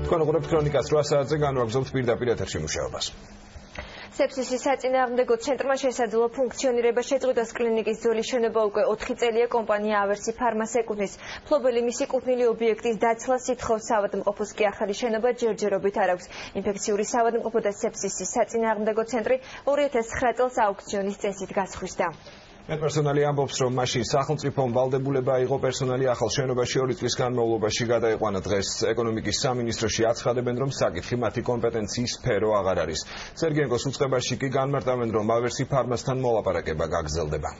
თქვენ უყურებთ ქრონიკას 8 საათზე განვაგრძობთ პირდაპირ ეთერში მუშაობას. სეფსისის საწინააღმდეგო ცენტრმა შესაძლო ფუნქციონირება შეწყვიტოს კლინიკის ძველი შენობა უკვე 4 წელია კომპანია ავერსი ფარმას ეკუთვნის. მფლობელი მისი კუთვნილი ობიექტის დაცლას ითხოვს, ავადმყოფოს კი ახალი შენობა ჯერჯერობით არ აქვს. ინფექციური ავადმყოფო და სეფსისის საწინააღმდეგო ცენტრი 2009 წელს აუქციონის წესით გასხვისდა. პერსონალი ამბობს, რომ მაშინ სახელმწიფომ ვალდებულება აიღო პერსონალი ახალ შენობაში 2 წლის განმავლობაში გადაიყვანა. დღეს ეკონომიკის სამინისტროში აცხადებენ, რომ საკითხი მათი კომპეტენციის სფერო აღარ არის. სერგენკოს უწყებაში კი განმარტავენ, რომ ავერსი ფარმასთან მოლაპარაკება გაგრძელდება.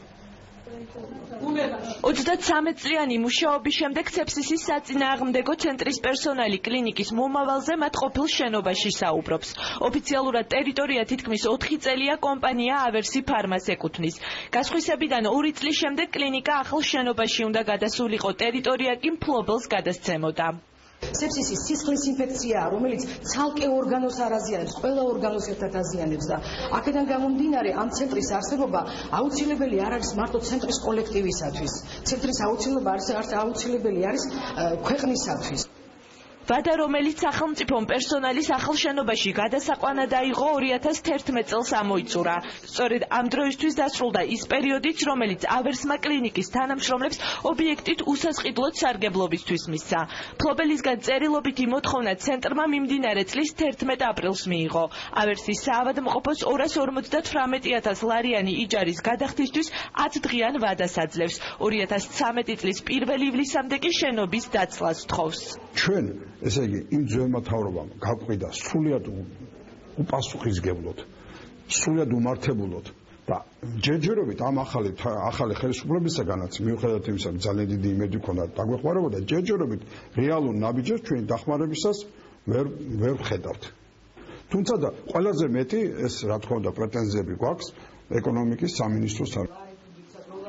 33 წლიანი მუშაობის შემდეგ სეფსისის საწინააღმდეგო ცენტრის პერსონალი კლინიკის მომავალზე მათ ყოფილ შენობაში საუბრობს. ოფიციალურად ტერიტორია თითქმის 4 წელია კომპანია ავერსი ფარმას ეკუთვნის. გასხვისებიდან 2 წლის შემდეგ კლინიკა ახალ შენობაში უნდა გადასულიყო, ტერიტორია კი მფლობელს გადასცემოდა. სეფსისის სისხლის ინფექციაა, რომელიც ცალკე ორგანოს არ აზიანებს, ყველა ორგანოს ერთად აზიანებს და აქედან გამომდინარე ამ ცენტრის არსებობა აუცილებელი არ არის მარტო ცენტრის კოლექტივისათვის. ცენტრის აუცილებელი არის ქვეყნისათვის. ვადა, რომელიც სახელმწიფომ პერსონალის ახალ შენობაში გადასაყვანად აიღო 2011 წელს ამოიწურა. სწორედ ამ დროისთვის დასრულდა ის პერიოდიც, რომელიც ავერსმა კლინიკის თანამშრომლებს ობიექტით უსასყიდლოდ სარგებლობისთვის მისცა. მფლობელისგან წერილობითი მოთხოვნა ცენტრმა მიმდინარე წლის 11 აპრილს მიიღო. ავერსის საავადმყოფოს 258,000 ლარიანი იჯარის გადახდისთვის 10 დღიან ვადას აძლევს. 2013 წლის 1 ივლისამდე კი შენობის დაცლას თხოვს. ჩვენ ესე იგი იმ ძველმა მთავრობამ გაყვიდა სრულიად უპასუხისმგებლოდ, სრულიად უმართებულად და ჯერჯერობით ამ ახალი ხელისუფლებისაგანაც მიუხედავად იმისა, რომ ძალიან დიდი იმედი ჰქონდა დაგვეხმარებოდა, ჯერჯერობით რეალურ ნაბიჯებს ჩვენი დახმარებისას ვერ ვხედავთ. თუმცა და ყველაზე მეტი ეს რა თქმა უნდა პრეტენზიები გვაქვს ეკონომიკის სამინისტროსთან.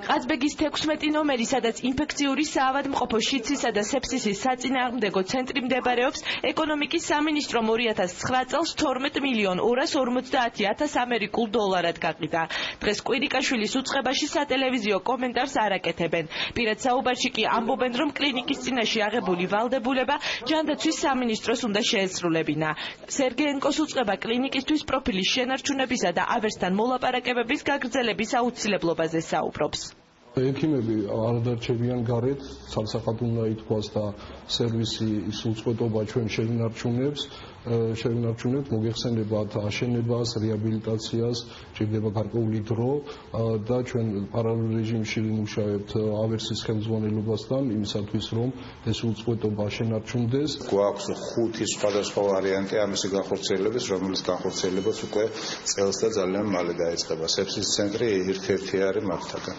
ყაზბეგის 16 ნომერი, სადაც ინფექციური საავადმყოფო შიცისა და სეფსისის საწინააღმდეგო ცენტრი მდებარეობს, ეკონომიკის სამინისტრომ 2009 წელს 12,250,000 ამერიკულ დოლარად გაყიდა. დღეს კვირიკაშვილის უწყებაში სატელევიზიო კომენტარს არ აკეთებენ. პირად საუბარში კი ამბობენ, რომ კლინიკის წინაშე აღებული ვალდებულება ჯანდაცვის სამინისტროს უნდა შეესრულებინა. სერგენკოს უწყება კლინიკისთვის პროფილის შენარჩუნებისა და ავერსთან მოლაპარაკებების გაგრძელების აუცილებლობაზე საუბრობს. ექიმები არ დარჩებიან გარეთ, ცალსახად უნდა ითქვას და სერვისი ის უწყვეტობა ჩვენ შევინარჩუნებთ, მოგეხსენებათ აშენებას, რეაბილიტაციას, ჭირდება გარკვეული დრო და ჩვენ პარალელ რეჟიმში ვიმუშავებთ ავერსის ხელმძღვანელობასთან იმისათვის, რომ ეს უწყვეტობა შენარჩუნდეს. გვაქვს 5 სხვადასხვა ვარიანტი ამისი განხორციელების, რომელიც განხორციელებას უკვე წელს და ძალიან მალე დაიწყება. სეფსის ცენტრი ერთ-ერთი არის მართაგან.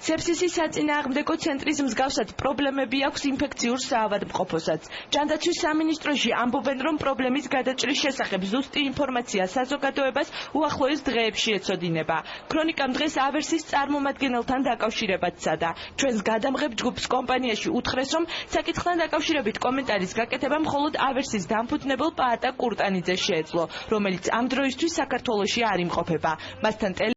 სეფსისის საწინააღმდეგო ცენტრის მსგავსად პრობლემები აქვს ინფექციურ საავადმყოფოსაც. ჯანდაცვის სამინისტროში ამბობენ, რომ პრობლემის გადაჭრის შესახებ ზუსტი ინფორმაცია საზოგადოებას უახლოეს დღეებში ეცოდინება. ქრონიკამ დღეს ავერსის წარმომადგენელთან დაკავშირებაც სცადა. ჩვენს გადამღებ ჯგუფს კომპანიაში უთხრეს, რომ საკითხთან დაკავშირებით კომენტარის გაკეთება მხოლოდ ავერსის დამფუძნებელ პაატა კურტანიძეს შეეძლო, რომელიც ამ დროისთვის საქართველოში არ იმყოფება. მასთან